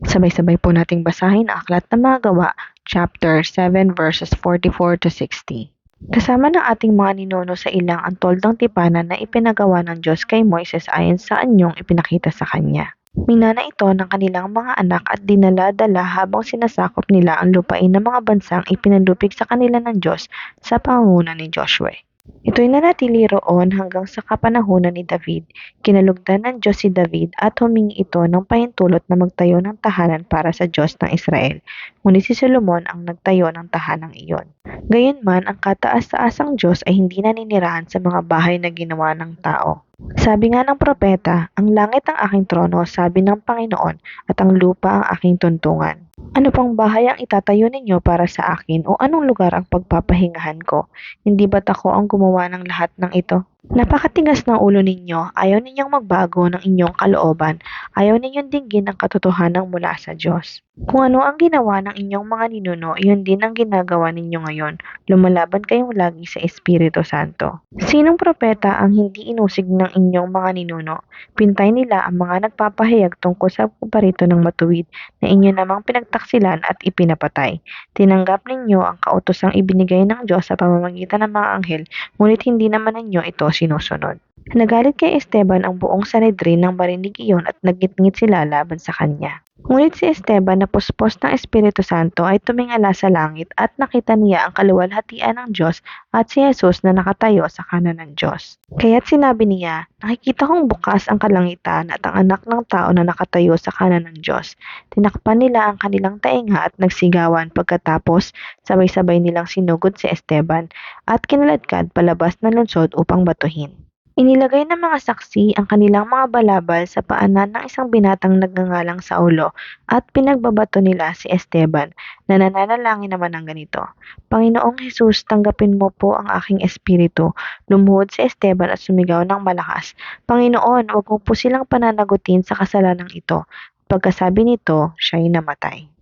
Sabay-sabay po nating basahin ang Aklat ng Mga Gawa, chapter 7 verses 44 to 60. Kasama ng ating mga ninuno sa ilang ang toldang tipanan na ipinagawa ng Diyos kay Moises ayon sa anyong ipinakita sa kanya. Minana ito ng kanilang mga anak at dinala-dala habang sinasakop nila ang lupain ng mga bansang ipinalupig sa kanila ng Diyos sa pangunguna ni Joshua. Ito'y nanatili roon hanggang sa kapanahunan ni David. Kinalugdan ng Diyos si David at humingi ito ng pahintulot na magtayo ng tahanan para sa Diyos ng Israel. Ngunit si Solomon ang nagtayo ng tahanang iyon. Gayunman, ang kataas-taasang Diyos ay hindi naninirahan sa mga bahay na ginawa ng tao. Sabi nga ng propeta, ang langit ang aking trono, sabi ng Panginoon, at ang lupa ang aking tuntungan. Ano pang bahay ang itatayo ninyo para sa akin o anong lugar ang pagpapahingahan ko? Hindi ba't ako ang gumawa ng lahat ng ito? Napakatigas ng ulo ninyo, ayaw ninyong magbago ng inyong kalooban, ayaw ninyong dinggin ang katotohanan mula sa Diyos. Kung ano ang ginawa ng inyong mga ninuno, iyon din ang ginagawa ninyo ngayon. Lumalaban kayong lagi sa Espiritu Santo. Sinong propeta ang hindi inusig ng inyong mga ninuno? Pintay nila ang mga nagpapahayag tungkol sa paborito ng matuwid na inyo namang pinagtaksilan at ipinapatay. Tinanggap ninyo ang kautosang ibinigay ng Diyos sa pamamagitan ng mga anghel, ngunit hindi naman ninyo ito sinusunod. Nagalit kay Esteban ang buong Sanhedrin nang marinig iyon at nagngit-ngit sila laban sa kanya. Ngunit si Esteban na puspos ng Espiritu Santo ay tumingala sa langit at nakita niya ang kaluwalhatian ng Diyos at si Jesus na nakatayo sa kanan ng Diyos. Kaya't sinabi niya, nakikita kong bukas ang kalangitan at ang anak ng tao na nakatayo sa kanan ng Diyos. Tinakpan nila ang kanilang tainga at nagsigawan pagkatapos sabay-sabay nilang sinugod si Esteban at kinaladkad palabas ng lungsod upang batuhin. Inilagay ng mga saksi ang kanilang mga balabal sa paanan ng isang binatang nagngangalang Saulo at pinagbabato nila si Esteban na nananalangin naman ng ganito, Panginoong Hesus, tanggapin mo po ang aking espiritu. Lumuhod si Esteban at sumigaw ng malakas, Panginoon, wag mo po silang pananagutin sa kasalanang ito. Pagkasabi nito, siya'y namatay.